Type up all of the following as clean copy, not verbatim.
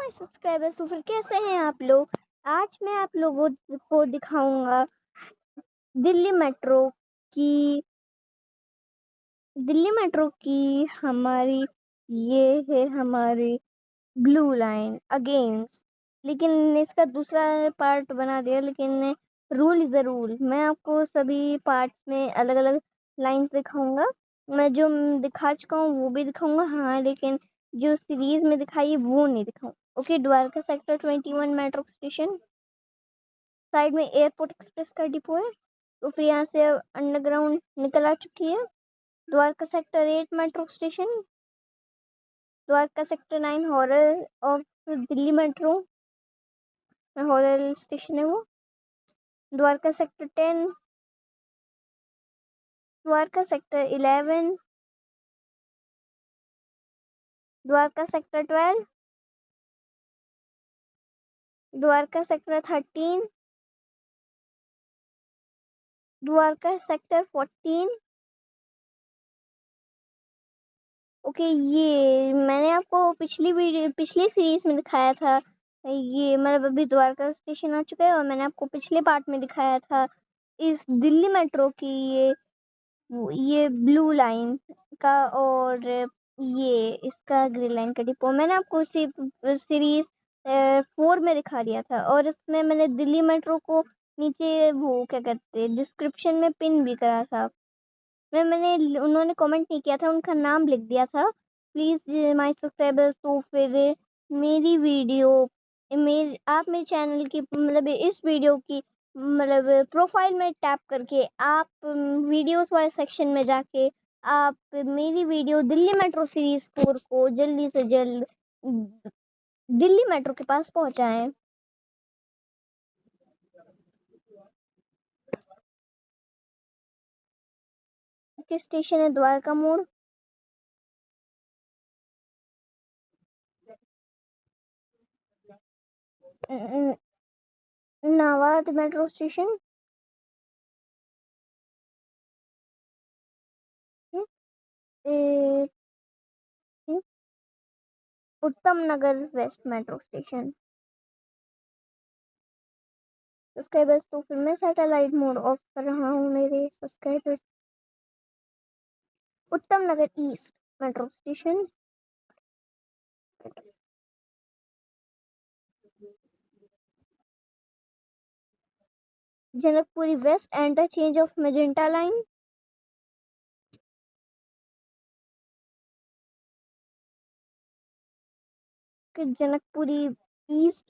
हाय subscribers, तो फिर कैसे हैं आप लोग। आज मैं आप लोगों को दिखाऊंगा दिल्ली मेट्रो की हमारी ये है हमारी ब्लू लाइन अगेंस्ट। लेकिन इसका दूसरा पार्ट बना दिया, लेकिन रूल इज़ अ रूल। मैं आपको सभी पार्ट्स में अलग अलग लाइंस दिखाऊंगा। मैं जो दिखा चुका हूँ वो भी दिखाऊंगा, हाँ, लेकिन जो सीरीज में दिखाई है वो नहीं दिखाऊँ। Okay, Dwarka sector 21 metro station, side में एयरपोर्ट एक्सप्रेस का डिपो है, तो फिर यहाँ से अंडरग्राउंड निकल आ चुकी है। Dwarka sector 8 metro station, Dwarka sector 9 horror of Delhi metro horror station है वो। Dwarka sector 10, Dwarka sector 11, Dwarka sector 12, Dwarka sector 13, Dwarka sector 14। Okay, ये मैंने आपको पिछली सीरीज में दिखाया था। ये मतलब अभी द्वारका स्टेशन आ चुका है और मैंने आपको पिछले पार्ट में दिखाया था इस दिल्ली मेट्रो की ये ब्लू लाइन का और ये इसका ग्रीन लाइन का डिपो मैंने आपको सीरीज 4 में दिखा दिया था। और इसमें मैंने दिल्ली मेट्रो को नीचे वो क्या कहते हैं डिस्क्रिप्शन में पिन भी करा था। उन्होंने कमेंट नहीं किया था, उनका नाम लिख दिया था, प्लीज़ माय सब्सक्राइबर्स। तो फिर मेरी वीडियो आप मेरे चैनल की मतलब इस वीडियो की मतलब प्रोफाइल में टैप करके आप वीडियोस वाले सेक्शन में जाके आप मेरी वीडियो दिल्ली मेट्रो सीरीज 4 को जल्दी से जल्द दिल्ली मेट्रो के पास पहुंचाएं। किस स्टेशन है द्वारका मोड़, नावाद मेट्रो स्टेशन, उत्तम नगर वेस्ट मेट्रो स्टेशन। सब्सक्राइबर्स, तो फिर मैं सैटेलाइट मोड ऑफ कर रहा हूँ मेरे subscribers. Uttam Nagar East metro station, Janakpuri West interchange of magenta line, Janakpuri East,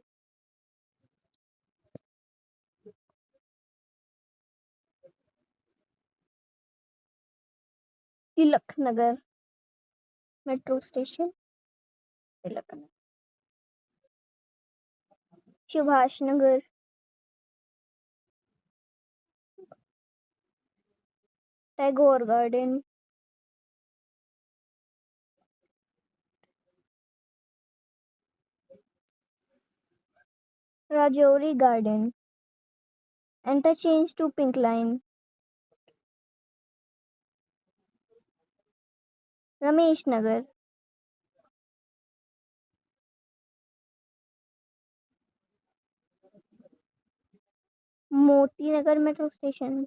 Tilak Nagar metro station, Tilak Nagar, Subhash Nagar, Tagore Garden, Rajouri Garden, interchange to pink line, Ramesh Nagar, Moti Nagar metro station,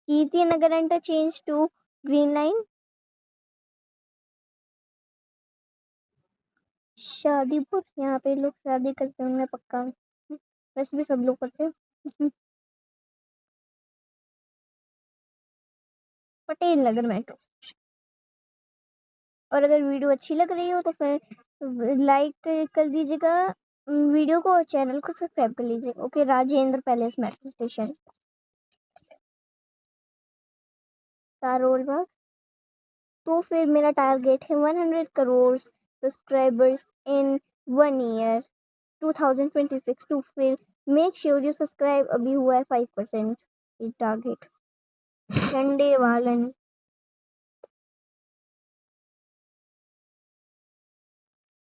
Kirti Nagar interchange to green line, Shadipur, यहाँ पे लोग शादी करते होंगे पक्का, वैसे भी सब लोग करते हैं। पटेल नगर मेट्रो। और अगर वीडियो अच्छी लग रही हो तो फिर लाइक कर दीजिएगा वीडियो को और चैनल को सब्सक्राइब कर लीजिएगा। Okay, Rajendra Place metro station, Karol Bagh. तो फिर मेरा टारगेट है 100 करोड़ सब्सक्राइबर्स इन 1 ईयर 2026। तो फिर मेक श्योर यू सब्सक्राइब, अभी हुआ है 5% टारगेट। झंडे वालन,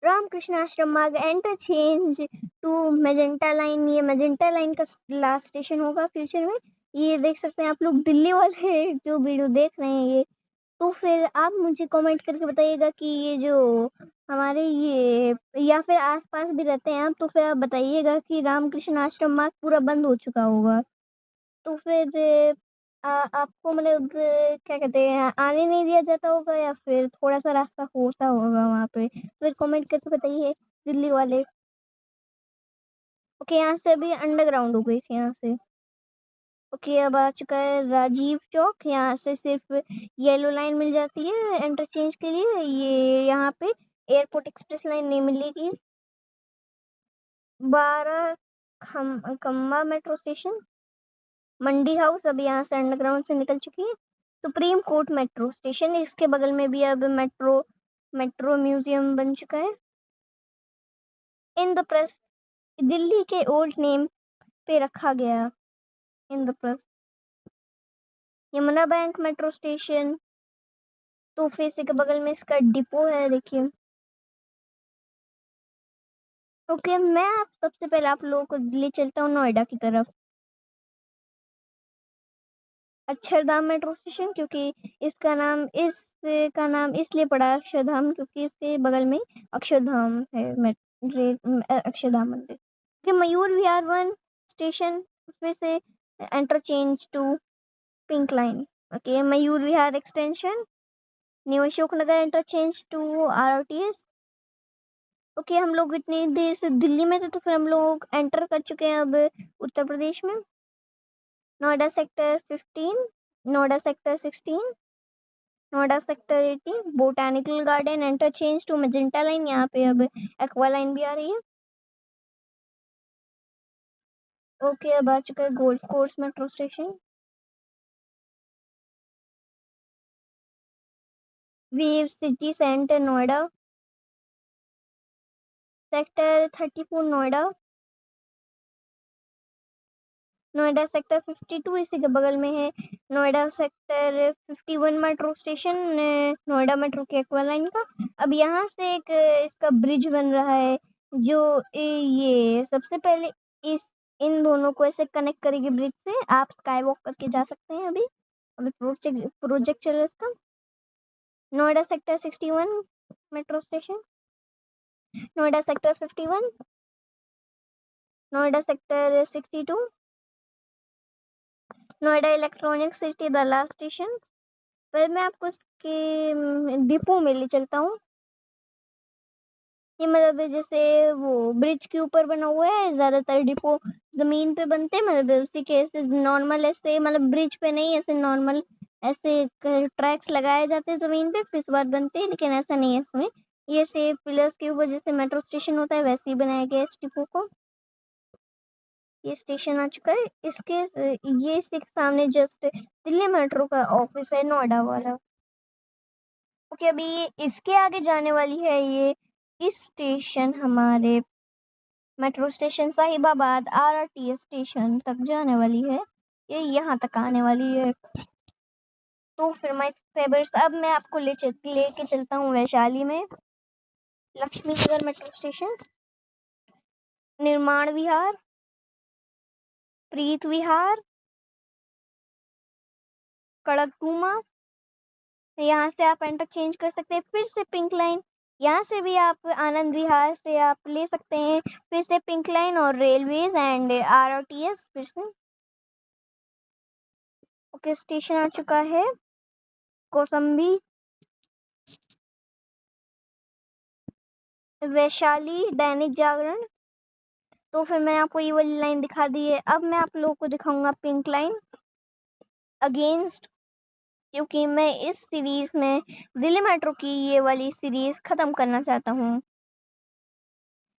रामकृष्ण आश्रम मार्ग इंटरचेंज टू मेजेंटा लाइन। ये मेजेंटा लाइन का लास्ट स्टेशन होगा फ्यूचर में। ये देख सकते हैं आप लोग दिल्ली वाले जो वीडियो देख रहे हैं ये, तो फिर आप मुझे कमेंट करके बताइएगा कि ये जो हमारे ये या फिर आस-पास भी रहते हैं आप, तो फिर आप बताइएगा कि रामकृष्ण आश्रम मार्ग पूरा बंद हो चुका होगा। तो फिर आपको मतलब क्या कहते हैं, आने नहीं दिया जाता होगा या फिर थोड़ा-सा रास्ता होता होगा वहाँ पे? फिर कमेंट करके बताइए दिल्ली वाले। ओके, यहाँ से अभी अंडरग्राउंड हो गई थी यहाँ से। ओके, अब आ चुका है राजीव चौक। यहाँ से सिर्फ येलो लाइन मिल जाती है इंटरचेंज के लिए। ये यहाँ पे एयरपोर्ट एक्सप्रेस लाइन नहीं मिलेगी। 12 खम्बा मेट्रो स्टेशन, मंडी हाउस अब यहाँ से अंडरग्राउंड से निकल चुकी है। सुप्रीम कोर्ट मेट्रो स्टेशन, इसके बगल में भी अब मेट्रो म्यूजियम बन चुका है। इंद्रप्रस्थ दिल्ली के ओल्ड नेम पे रखा गया, Indraprastha. Yamuna bank metro station, तो फिर इसी के बगल में इसका डिपो है, देखिए। ओके, मैं आप सबसे पहले आप लोगों को ले चलता हूँ नोएडा की तरफ। अक्षरधाम मेट्रो स्टेशन, क्योंकि इसका नाम इसलिए पड़ा अक्षरधाम क्योंकि इसके बगल में अक्षरधाम है, अक्षरधाम मंदिर। कि मयूर विहार 1 स्टेशन, फिर से interchange to pink line. Okay, Mayur Vihar extension, new Ashok Nagar interchange to RTS. Okay, हम लोग इतनी देर से दिल्ली में थे तो फिर हम लोग एंटर कर चुके हैं अब उत्तर प्रदेश में। Noida sector 15, Noida sector 16, Noida sector 18, botanical garden interchange to magenta line. यहाँ पे अब एक्वा लाइन भी आ रही है। ओके, अब आ चुका है golf course metro station. Wave city centre Noida, sector 34 Noida, Noida sector 52 इसी के बगल में है। Noida sector 51 metro station, Noida metro के एक्वा लाइन का। अब यहाँ से एक इसका ब्रिज बन रहा है जो ये सबसे पहले इस इन दोनों को ऐसे कनेक्ट करेगी ब्रिज से। आप स्काई वॉक करके जा सकते हैं। अभी प्रोजेक्ट चल रहा है इसका। Noida sector 61 metro station, Noida sector 51, Noida sector 62, Noida electronic city the last station. फिर मैं आपको इसके डिपो में ले चलता हूँ। ये मतलब जैसे वो ब्रिज के ऊपर बना हुआ है, ज़्यादातर डिपो ज़मीन पे बनते हैं, मतलब उसी के ऐसे नॉर्मल ऐसे मतलब ब्रिज पे नहीं, ऐसे नॉर्मल ऐसे ट्रैक्स लगाए जाते हैं ज़मीन पे, फिर उसके बाद बनते हैं, लेकिन ऐसा नहीं है इसमें। ये ऐसे पिलर्स के ऊपर जैसे मेट्रो स्टेशन होता है वैसे ही बनाया गया है इस डिपो को। ये स्टेशन आ चुका है। ये इसके सामने जस्ट दिल्ली मेट्रो का ऑफिस है, नोएडा वाला। ओके, अभी ये इसके आगे जाने वाली है। ये इस स्टेशन हमारे metro station Sahibabad RTS station तक जाने वाली है। ये यहाँ तक आने वाली है। तो फिर माय सब्सक्राइबर्स, अब मैं आपको लेके चलता हूँ वैशाली में। लक्ष्मी नगर मेट्रो स्टेशन, निर्माण विहार, प्रीत विहार, कड़कूमा। यहाँ से आप इंटरचेंज कर सकते हैं। फिर से पिंक लाइन, यहाँ से भी आप आनंद विहार से आप ले सकते हैं। फिर से पिंक लाइन और रेलवेज एंड आरटीएस फिर से। ओके, स्टेशन आ चुका है कौसम्बी, वैशाली, दैनिक जागरण। तो फिर मैं आपको ये वाली लाइन दिखा दी है। अब मैं आप लोगों को दिखाऊंगा पिंक लाइन अगेंस्ट, क्योंकि मैं इस सीरीज में दिल्ली मेट्रो की ये वाली सीरीज ख़त्म करना चाहता हूँ।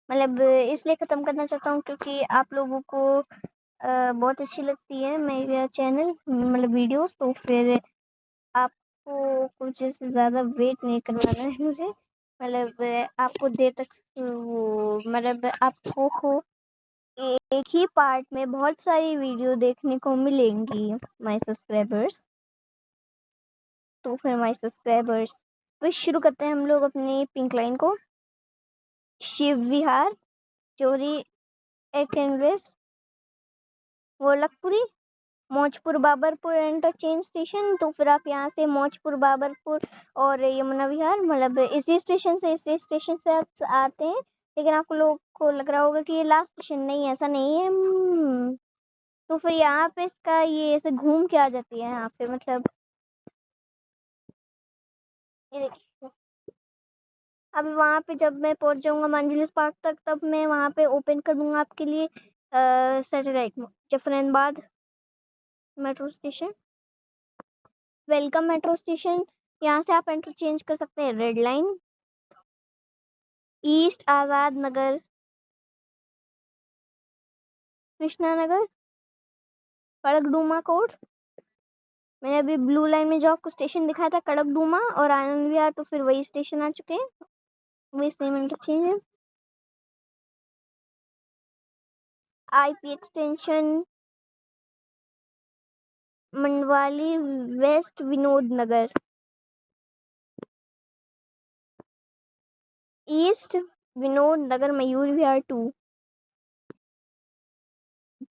मतलब इसलिए ख़त्म करना चाहता हूँ क्योंकि आप लोगों को बहुत अच्छी लगती है मेरा चैनल, मतलब वीडियोस। तो फिर आपको कुछ से ज़्यादा वेट नहीं करवाना है मुझे, मतलब आपको देर तक वो मतलब आपको एक ही पार्ट में बहुत सारी वीडियो देखने को मिलेंगी माय सब्सक्राइबर्स। तो फिर माय सब्सक्राइबर्स, फिर शुरू करते हैं हम लोग अपनी पिंक लाइन को। शिव विहार, चोरी एक्नवेस, गोलकपुरी, मौजपुर बाबरपुर इंटरचेंज स्टेशन, तो फिर आप यहाँ से मौजपुर बाबरपुर और यमुना विहार मतलब इसी स्टेशन से आप आते हैं। लेकिन आपको लोग को लग रहा होगा कि ये लास्ट स्टेशन, नहीं ऐसा नहीं है। तो फिर यहाँ पे इसका ये ऐसे घूम के आ जाती है यहाँ पे, मतलब ये देखिए। अब वहाँ पे जब मैं पहुँच जाऊँगा मांझिल पार्क तक, तब मैं वहाँ पे ओपन कर दूँगा आपके लिए satellite Jafrabad metro station. Welcome metro station. यहाँ से आप इंटरचेंज कर सकते हैं red line, east Azad Nagar, Krishna Nagar, Karkarduma court. मैंने अभी ब्लू लाइन में जो आपको स्टेशन दिखाया था कड़कड़ुमा और आनंद विहार, तो फिर वही स्टेशन आ चुके हैं, वही सेम इंटरचेंज है। आईपी एक्सटेंशन मंडवाली वेस्ट विनोद नगर, ईस्ट विनोद नगर मयूर विहार 2,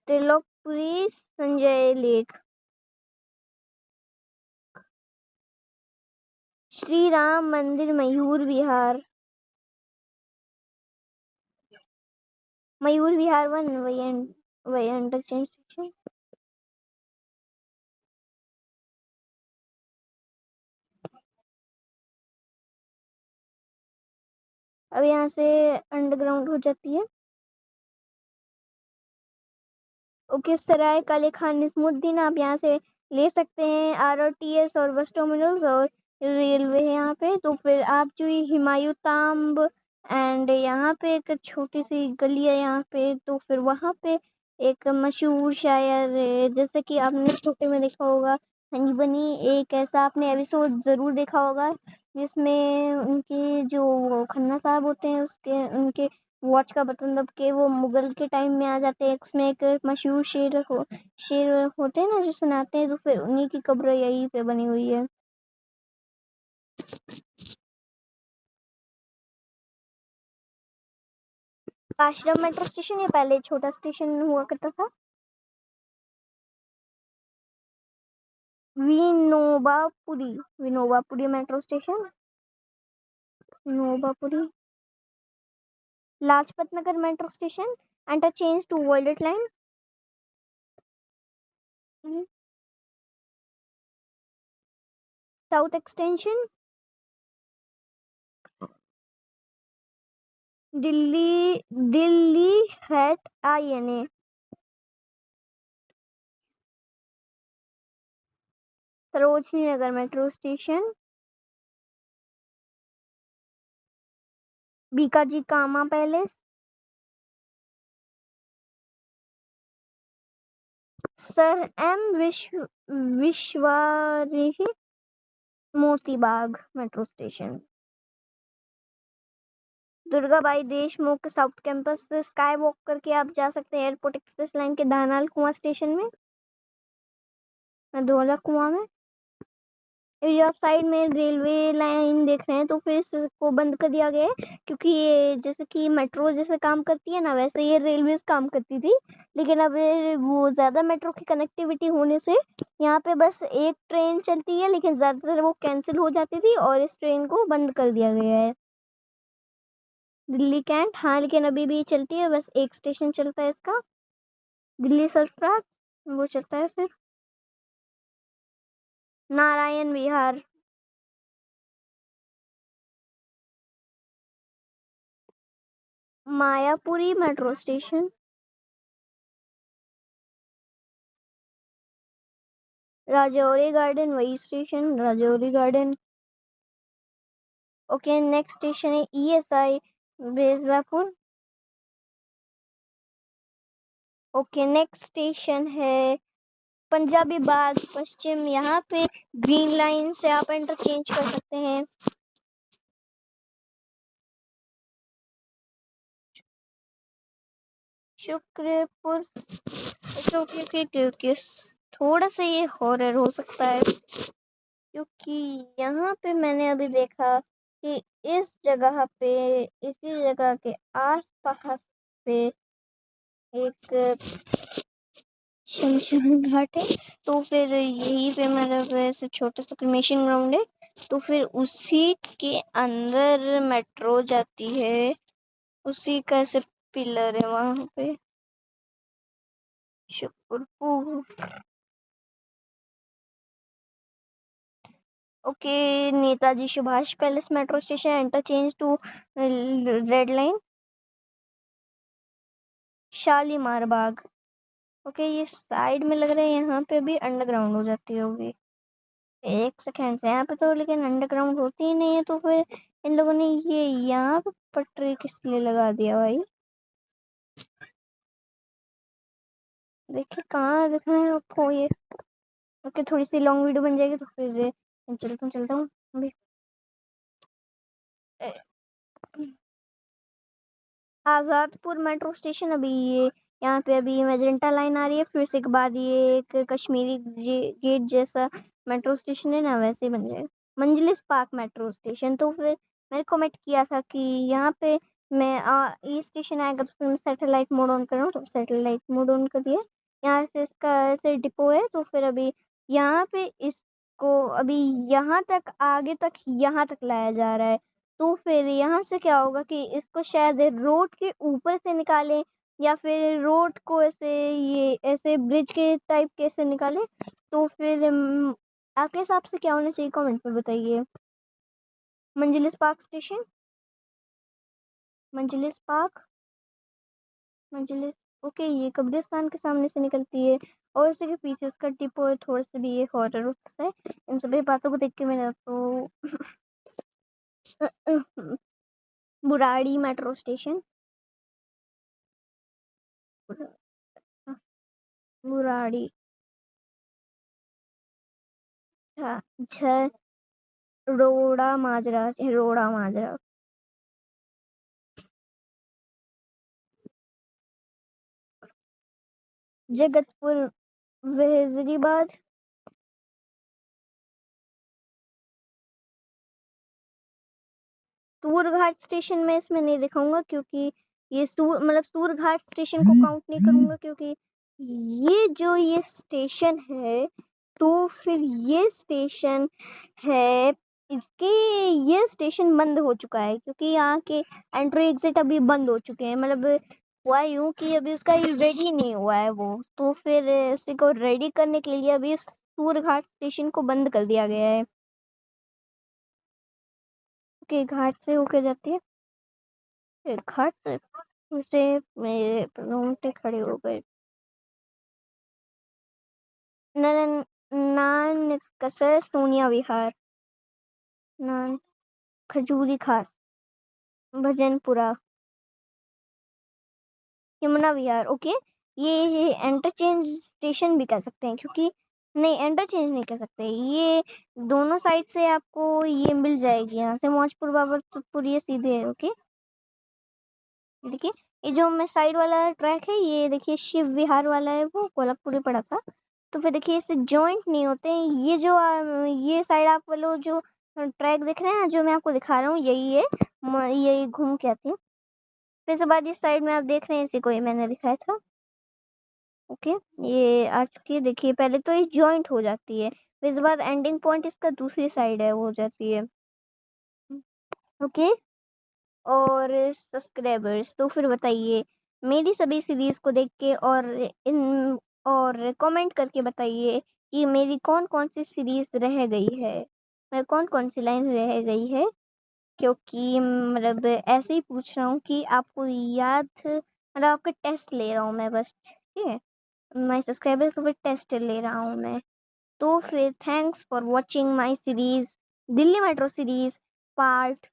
त्रिलोकपुरी संजय लेक, श्री राम मंदिर मयूर विहार, मयूर विहार 1 वही इंटरचेंज स्टेशन। अब यहाँ से अंडरग्राउंड हो जाती है। ओके, सराय काले खान निजामुद्दीन आप यहाँ से ले सकते हैं आरआरटीएस और बस टर्मिनल्स और रेलवे है यहाँ पे। तो फिर आप जो ये हुमायूं ताम्ब एंड यहाँ पे एक छोटी सी गली है यहाँ पे, तो फिर वहाँ पे एक मशहूर शायर जैसे कि आपने छोटे में देखा होगा हनी बनी, एक ऐसा आपने एपिसोड ज़रूर देखा होगा जिसमें उनके जो वो खन्ना साहब होते हैं उसके उनके वॉच का बटन दब के वो मुगल के टाइम में आ जाते हैं। उसमें एक मशहूर शेर होते हैं ना जो सुनाते हैं, तो फिर उन्हीं की कब्र यहीं पे बनी हुई है। आश्रम मेट्रो स्टेशन ये पहले छोटा स्टेशन हुआ करता था। Vinobapuri metro station, Vinobapuri. Lajpat Nagar metro station interchange to violet line, South Extension, Delhi Haat INA, Sarojini Nagar metro station, Bhikaji Cama Place, Sir M Visvesvaraya Moti Bagh metro station, Durgabai Deshmukh South Campus से स्काई वॉक करके आप जा सकते हैं एयरपोर्ट एक्सप्रेस लाइन के दानाल कुआं स्टेशन में, धौला कुआं में। ये जो आप साइड में रेलवे लाइन देख रहे हैं, तो फिर इसको बंद कर दिया गया है क्योंकि ये जैसे कि मेट्रो जैसे काम करती है ना, वैसे ये रेलवेज काम करती थी। लेकिन अब वो ज़्यादा मेट्रो की कनेक्टिविटी होने से यहाँ पे बस एक ट्रेन चलती है, लेकिन ज़्यादातर वो कैंसिल हो जाती थी और इस ट्रेन को बंद कर दिया गया है। दिल्ली कैंट, हाँ लेकिन अभी भी चलती है, बस एक स्टेशन चलता है इसका, दिल्ली सरफराज, वो चलता है सिर्फ। Narayana Vihar, Mayapuri metro station, Rajouri Garden वही station, Rajouri Garden. Okay, next station है ESI Mirzapur. Okay, next station है पंजाबी बाग पश्चिम, यहाँ पे ग्रीन लाइन से आप इंटरचेंज कर सकते हैं। शुक्रपुर, क्योंकि थोड़ा सा ये हॉरर हो सकता है क्योंकि यहाँ पे मैंने अभी देखा कि इस जगह पे, इसी जगह के आस पास पे एक शमशान घाट है, तो फिर यहीं पे मतलब ऐसे छोटा सा क्रिमेशन ग्राउंड है, तो फिर उसी के अंदर मेट्रो जाती है, उसी का ऐसे पिलर है वहां पे। Shakurpur. Okay, Netaji Subhash place metro station interchange to red line Shalimar Bagh. Okay, ये साइड में लग रहा है, यहाँ पे भी अंडरग्राउंड हो जाती होगी। एक सेकेंड से यहाँ पे तो लेकिन अंडरग्राउंड होती ही नहीं है, तो फिर इन लोगों ने ये यहाँ पे पटरी किस लिए लगा दिया भाई? देखिए कहाँ दिखा है आपको ये। ओके, थोड़ी सी लॉन्ग वीडियो बन जाएगी तो फिर चलता हूँ अभी। आज़ादपुर मेट्रो स्टेशन, अभी ये यहाँ पे अभी मेजेंटा लाइन आ रही है, फिर उसके बाद ये एक कश्मीरी गेट जैसा मेट्रो स्टेशन है ना, वैसे बन जाएगा मंजलिस पार्क मेट्रो स्टेशन। तो फिर मैंने कमेंट किया था कि यहाँ पे मैं ये स्टेशन आएगा तो फिर मैं सैटेलाइट मोड ऑन कर रहा हूँ, तो सैटेलाइट मोड ऑन कर दिया। यहाँ से इसका ऐसे डिपो है, तो फिर अभी यहाँ पे इसको अभी यहाँ तक आगे तक यहाँ तक लाया जा रहा है। तो फिर यहाँ से क्या होगा कि इसको शायद रोड के ऊपर से निकालें, या फिर रोड को ऐसे ये ऐसे ब्रिज के टाइप कैसे निकालें। तो फिर आपके हिसाब से क्या होना चाहिए, कमेंट में बताइए। मंजलिस पार्क स्टेशन, मंजलिस पार्क, मंजलिस। ओके, ये कब्रिस्तान के सामने से निकलती है, और उसी के पीछे इसका डिपो है। थोड़ा सा भी ये हॉरर होता है, इन सभी बातों को देख के मेरा तो बुराड़ी मेट्रो स्टेशन, बुराड़ी, झरोड़ा माजरा, झरोड़ा माजरा, जगतपुर, वजीरीबाद, सूरघाट स्टेशन में इसमें नहीं दिखाऊंगा, क्योंकि ये मतलब सूरघाट स्टेशन को काउंट नहीं करूंगा, क्योंकि ये स्टेशन है, तो फिर ये स्टेशन है, इसके ये स्टेशन बंद हो चुका है, क्योंकि यहाँ के एंट्री एग्जिट अभी बंद हो चुके हैं। मतलब हुआ यूँ कि अभी उसका रेडी नहीं हुआ है वो, तो फिर उसी को रेडी करने के लिए अभी सूरघाट स्टेशन को बंद कर दिया गया है। ओके, घाट से होके जाती है, फिर घाट से मेरे रोंगटे खड़े हो गए। नान कसर सोनिया विहार, नान खजूरी खास, भजनपुरा, यमुना विहार। ओके, ये इंटरचेंज स्टेशन भी कह सकते हैं, क्योंकि नहीं, इंटरचेंज नहीं कह सकते, ये दोनों साइड से आपको ये मिल जाएगी। यहाँ से मौजपुर बाबरपुर ये सीधे है। ओके, देखिए ये जो मैं साइड वाला ट्रैक है, ये देखिए शिव विहार वाला है, वो कोल्हापुर पड़ा था। तो फिर देखिए इससे जॉइंट नहीं होते हैं। ये जो ये साइड आप वालों जो ट्रैक देख रहे हैं, जो मैं आपको दिखा रहा हूँ, यही है, यही घूम के आती है। फिर उसके बाद इस साइड में आप देख रहे हैं, इसी को ये मैंने दिखाया था। ओके, ये आ चुकी है, देखिए पहले तो ये जॉइंट हो जाती है, फिर इसके बाद एंडिंग पॉइंट इसका दूसरी साइड है, वो हो जाती है। ओके, और सब्सक्राइबर्स, तो फिर बताइए मेरी सभी सीरीज को देख के, और कमेंट करके बताइए कि मेरी कौन कौन सी सीरीज रह गई है, मैं कौन कौन सी लाइन रह गई है, क्योंकि मतलब ऐसे ही पूछ रहा हूँ कि आपको याद, मतलब आपका टेस्ट ले रहा हूँ मैं बस, ठीक है, माय सब्सक्राइबर को भी टेस्ट ले रहा हूँ मैं। तो फिर thanks for watching my series, Delhi metro series part